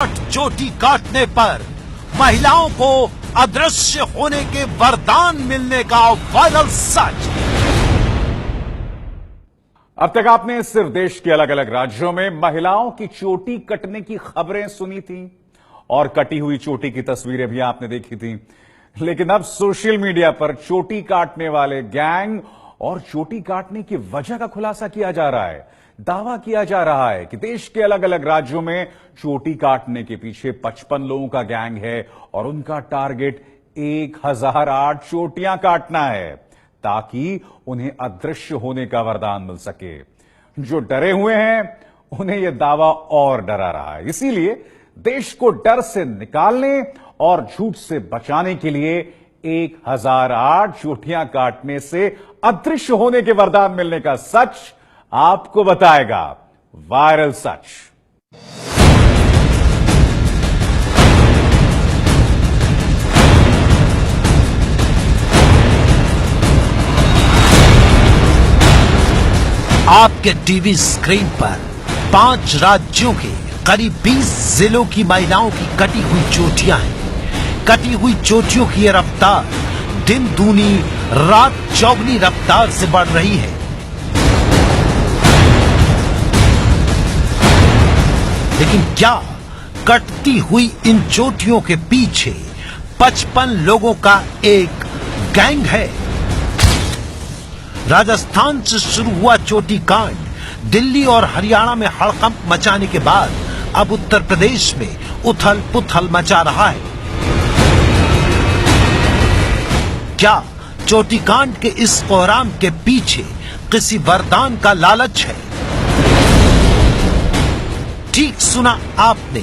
चोटी काटने पर महिलाओं को अदृश्य होने के वरदान मिलने का वायरल सच। अब तक आपने सिर्फ देश के अलग अलग राज्यों में महिलाओं की चोटी कटने की खबरें सुनी थी और कटी हुई चोटी की तस्वीरें भी आपने देखी थी, लेकिन अब सोशल मीडिया पर चोटी काटने वाले गैंग और चोटी काटने की वजह का खुलासा किया जा रहा है। दावा किया जा रहा है कि देश के अलग अलग राज्यों में चोटी काटने के पीछे 55 लोगों का गैंग है और उनका टारगेट 1008 चोटियां काटना है ताकि उन्हें अदृश्य होने का वरदान मिल सके। जो डरे हुए हैं उन्हें यह दावा और डरा रहा है। इसीलिए देश को डर से निकालने और झूठ से बचाने के लिए 1008 चोटियां काटने से अदृश्य होने के वरदान मिलने का सच आपको बताएगा वायरल सच। आपके टीवी स्क्रीन पर 5 राज्यों के करीब 20 जिलों की महिलाओं की कटी हुई चोटियां हैं। कटी हुई चोटियों की यह रफ्तार दिन दूनी रात चौगुनी रफ्तार से बढ़ रही है। लेकिन क्या कटती हुई इन चोटियों के पीछे 55 लोगों का एक गैंग है? राजस्थान से शुरू हुआ चोटी कांड दिल्ली और हरियाणा में हड़कंप मचाने के बाद अब उत्तर प्रदेश में उथल पुथल मचा रहा है। क्या चोटी कांड के इस कोहराम के पीछे किसी वरदान का लालच है? ठीक सुना आपने,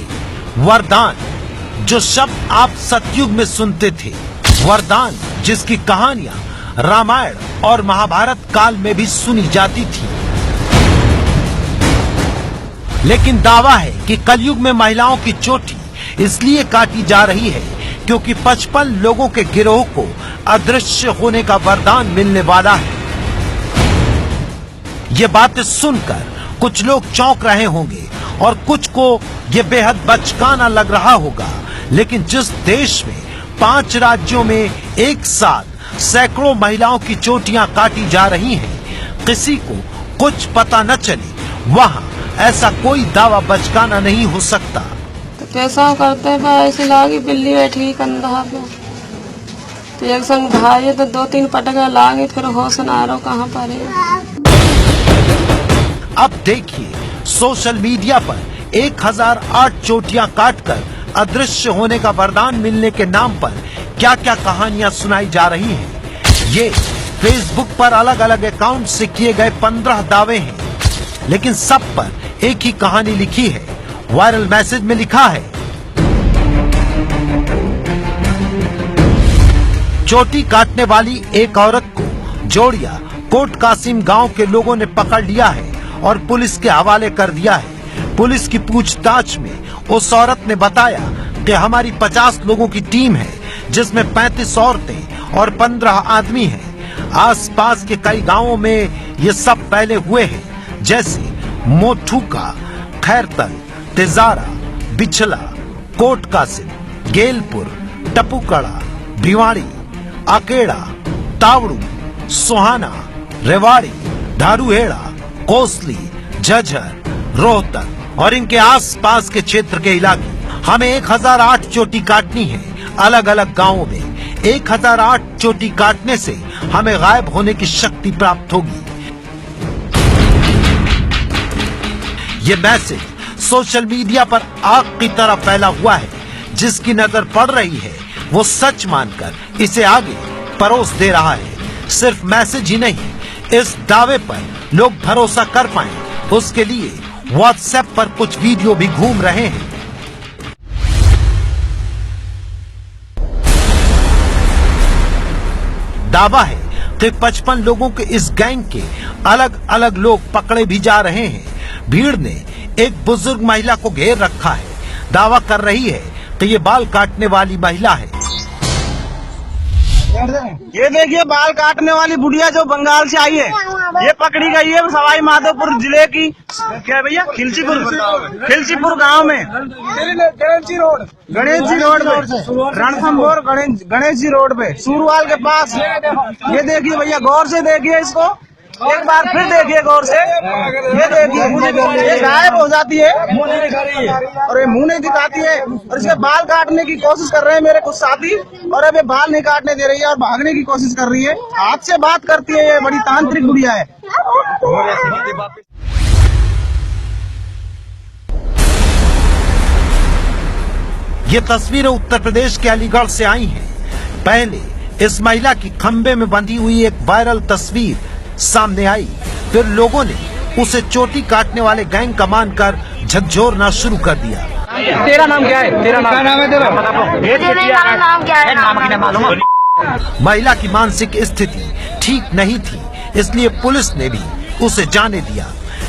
वरदान। जो शब्द आप सतयुग में सुनते थे, वरदान जिसकी कहानियां रामायण और महाभारत काल में भी सुनी जाती थी। लेकिन दावा है कि कलयुग में महिलाओं की चोटी इसलिए काटी जा रही है क्योंकि 55 लोगों के गिरोह को अदृश्य होने का वरदान मिलने वाला है। ये बातें सुनकर कुछ लोग चौंक रहे होंगे और कुछ को ये बेहद बचकाना लग रहा होगा, लेकिन जिस देश में 5 राज्यों में एक साथ सैकड़ों महिलाओं की चोटियां काटी जा रही हैं, किसी को कुछ पता न चले, वहां ऐसा कोई दावा बचकाना नहीं हो सकता। तो कैसा करते हैं भाई, ऐसी लागी बिल्ली बैठी कंधा पे, तो एक संग भाई तो 2-3 पटका लागे, फिर होश न आ रहा कहाँ पर है। अब देखिए सोशल मीडिया पर 1008 चोटियां काटकर अदृश्य होने का वरदान मिलने के नाम पर क्या क्या कहानियां सुनाई जा रही हैं। ये फेसबुक पर अलग अलग अकाउंट से किए गए 15 दावे हैं, लेकिन सब पर एक ही कहानी लिखी है। वायरल मैसेज में लिखा है, चोटी काटने वाली एक औरत को जोड़िया कोट कासिम गांव के लोगों ने पकड़ लिया है और पुलिस के हवाले कर दिया है। पुलिस की पूछताछ में उस औरत ने बताया कि हमारी 50 लोगों की टीम है, जिसमें 35 औरतें और 15 आदमी हैं। आसपास के कई गांवों में ये सब फैले हुए हैं, जैसे मोठूका, खैरतल, तेजारा, बिछला, कोट कासिम, गेलपुर, टपुकड़ा, भिवाड़ी, अकेड़ा, तावड़ू, सोहाना, रेवाड़ी, धारूहेड़ा, कोसली, झज्जर, रोहतक और इनके आसपास के क्षेत्र के इलाके। हमें 1008 चोटी काटनी है अलग अलग गांवों में। 1008 चोटी काटने से हमें गायब होने की शक्ति प्राप्त होगी। ये मैसेज सोशल मीडिया पर आग की तरह फैला हुआ है। जिसकी नजर पड़ रही है वो सच मानकर इसे आगे परोस दे रहा है। सिर्फ मैसेज ही नहीं, इस दावे पर लोग भरोसा कर पाएं, उसके लिए व्हाट्सएप पर कुछ वीडियो भी घूम रहे हैं। दावा है कि 55 लोगों के इस गैंग के अलग अलग लोग पकड़े भी जा रहे हैं। भीड़ ने एक बुजुर्ग महिला को घेर रखा है। दावा कर रही है कि ये बाल काटने वाली महिला है। ये देखिए बाल काटने वाली बुढ़िया जो बंगाल से आई है, ये पकड़ी गई है सवाई माधोपुर जिले की क्या भैया खिलचीपुर गांव में गणेश जी रोड पे रणथंभौर गणेश जी रोड पे सूरवाल के पास। ये देखिए भैया गौर से देखिए इसको, एक बार फिर देखिए गौर से। ये देखिए ये गायब हो जाती है और ये मुंह नहीं दिखाती है और इसके बाल काटने की कोशिश कर रहे हैं मेरे कुछ साथी, और अब ये बाल नहीं काटने दे रही है और भागने की कोशिश कर रही है। हाथ से बात करती है, ये बड़ी तांत्रिक बुढ़िया है। ये तस्वीरें उत्तर प्रदेश के अलीगढ़ से आई हैं। पहले इस महिला की खंबे में बंधी हुई एक वायरल तस्वीर सामने आई, फिर लोगों ने उसे चोटी काटने वाले गैंग का मानकर झकझोरना शुरू कर दिया। तेरा नाम क्या है? तेरा नाम है? नाम क्या है? महिला की मानसिक स्थिति ठीक नहीं थी, इसलिए पुलिस ने भी उसे जाने दिया।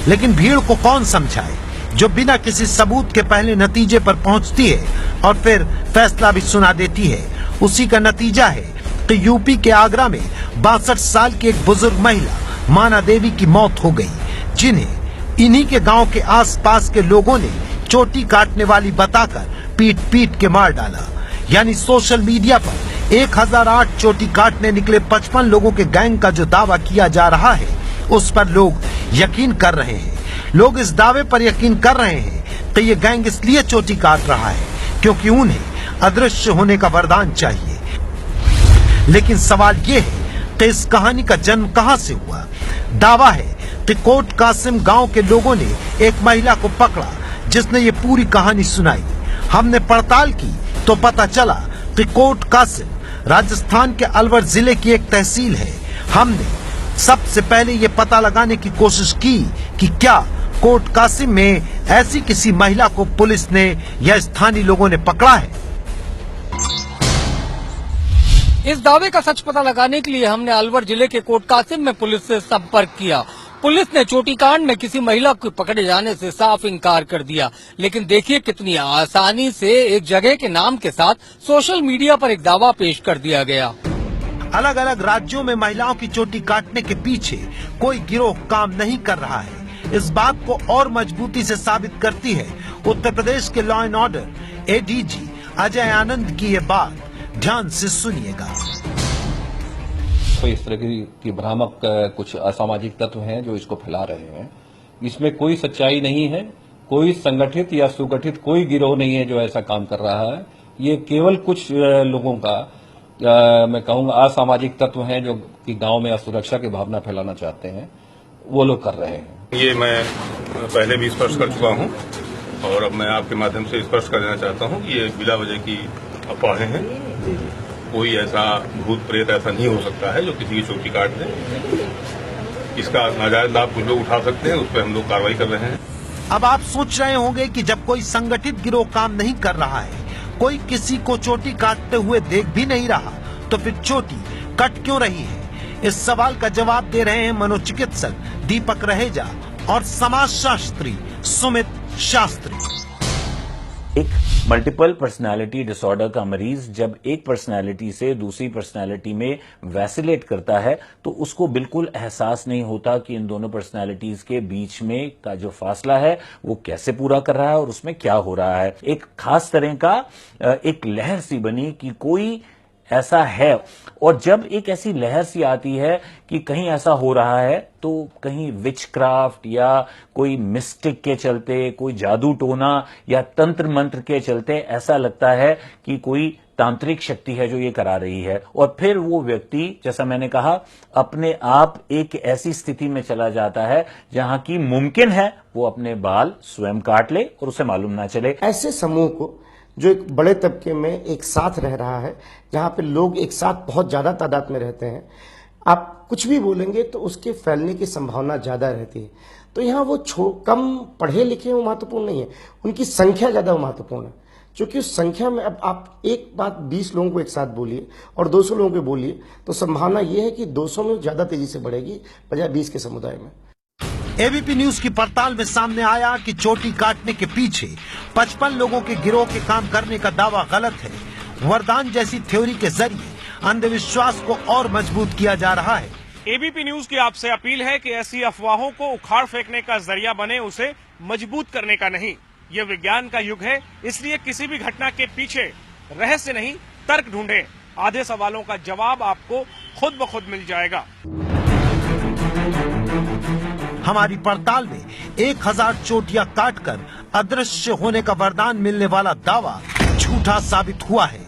लेकिन भीड़ को कौन समझाए जो बिना किसी सबूत के पहले नतीजे पर पहुंचती है और फिर फैसला भी सुना देती है। उसी का नतीजा है कि यूपी के आगरा में 62 साल की एक बुजुर्ग महिला माना देवी की मौत हो गई, जिन्हें इन्हीं के गांव के आसपास के लोगों ने चोटी काटने वाली बताकर पीट पीट के मार डाला। यानी सोशल मीडिया पर 1008 चोटी काटने निकले 55 लोगों के गैंग का जो दावा किया जा रहा है, उस पर लोग यकीन कर रहे हैं। लोग इस दावे पर यकीन कर रहे हैं कि ये गैंग इसलिए चोटी काट रहा है क्योंकि उन्हें अदृश्य होने का वरदान चाहिए। लेकिन सवाल ये है कि इस कहानी का जन्म कहां से हुआ। दावा है कि कोट कासिम गांव के लोगों ने एक महिला को पकड़ा जिसने ये पूरी कहानी सुनाई। हमने पड़ताल की तो पता चला कि कोट कासिम राजस्थान के अलवर जिले की एक तहसील है। हमने सबसे पहले ये पता लगाने की कोशिश की कि क्या कोट कासिम में ऐसी किसी महिला को पुलिस ने या स्थानीय लोगों ने पकड़ा है। इस दावे का सच पता लगाने के लिए हमने अलवर जिले के कोट कासिम में पुलिस से संपर्क किया। पुलिस ने चोटीकांड में किसी महिला को पकड़े जाने से साफ इनकार कर दिया। लेकिन देखिए कितनी आसानी से एक जगह के नाम के साथ सोशल मीडिया पर एक दावा पेश कर दिया गया। अलग अलग राज्यों में महिलाओं की चोटी काटने के पीछे कोई गिरोह काम नहीं कर रहा है। इस बात को और मजबूती से साबित करती है उत्तर प्रदेश के law and order ADG Ajay Anand की ये बात। ध्यान से सुनिएगा। तो इस तरह की भ्रामक कुछ असामाजिक तत्व हैं जो इसको फैला रहे हैं। इसमें कोई सच्चाई नहीं है, कोई संगठित या सुगठित कोई गिरोह नहीं है जो ऐसा काम कर रहा है। ये केवल कुछ लोगों का मैं कहूंगा असामाजिक तत्व हैं जो कि गांव में असुरक्षा की भावना फैलाना चाहते हैं, वो लोग कर रहे हैं। ये मैं पहले भी स्पष्ट कर चुका हूं और अब मैं आपके माध्यम से स्पष्ट कर देना चाहता हूं कि ये बिला वजह की अफवाहें हैं। कोई ऐसा भूत प्रेत ऐसा नहीं हो सकता है जो किसी की चोटी काट दे। इसका नाजायज लाभ कुछ लोग उठा सकते हैं, उस पर हम लोग कार्रवाई कर रहे हैं। अब आप सोच रहे होंगे कि जब कोई संगठित गिरोह काम नहीं कर रहा है, कोई किसी को चोटी काटते हुए देख भी नहीं रहा, तो फिर चोटी कट क्यों रही है। इस सवाल का जवाब दे रहे हैं मनोचिकित्सक दीपक रहेजा और समाजशास्त्री सुमित शास्त्री। एक मल्टीपल पर्सनालिटी डिसऑर्डर का मरीज जब एक पर्सनालिटी से दूसरी पर्सनालिटी में वैसिलेट करता है तो उसको बिल्कुल एहसास नहीं होता कि इन दोनों पर्सनालिटीज के बीच में का जो फासला है वो कैसे पूरा कर रहा है और उसमें क्या हो रहा है। एक खास तरह का एक लहर सी बनी कि कोई ऐसा है, और जब एक ऐसी लहर सी आती है कि कहीं ऐसा हो रहा है तो कहीं विचक्राफ्ट या कोई मिस्टिक के चलते, कोई जादू टोना या तंत्र मंत्र के चलते ऐसा लगता है कि कोई तांत्रिक शक्ति है जो ये करा रही है। और फिर वो व्यक्ति, जैसा मैंने कहा, अपने आप एक ऐसी स्थिति में चला जाता है जहां की मुमकिन है वो अपने बाल स्वयं काट ले और उसे मालूम ना चले। ऐसे समूह को जो एक बड़े तबके में एक साथ रह रहा है, जहां पे लोग एक साथ बहुत ज्यादा तादाद में रहते हैं, आप कुछ भी बोलेंगे तो उसके फैलने की संभावना ज्यादा रहती है। तो यहाँ वो कम पढ़े लिखे वो महत्वपूर्ण नहीं है, उनकी संख्या ज्यादा महत्वपूर्ण है। क्योंकि उस संख्या में अब आप एक बात 20 लोगों को एक साथ बोलिए और 200 लोगों को बोलिए तो संभावना यह है कि 200 में ज्यादा तेजी से बढ़ेगी बजाय 20 के समुदाय में। एबीपी न्यूज की पड़ताल में सामने आया कि चोटी काटने के पीछे 55 लोगों के गिरोह के काम करने का दावा गलत है। वरदान जैसी थ्योरी के जरिए अंधविश्वास को और मजबूत किया जा रहा है। एबीपी न्यूज की आपसे अपील है कि ऐसी अफवाहों को उखाड़ फेंकने का जरिया बने, उसे मजबूत करने का नहीं। ये विज्ञान का युग है, इसलिए किसी भी घटना के पीछे रहस्य नहीं, तर्क ढूंढें। आधे सवालों का जवाब आपको खुद ब खुद मिल जाएगा। हमारी पड़ताल में 1000 चोटियां काटकर अदृश्य होने का वरदान मिलने वाला दावा झूठा साबित हुआ है।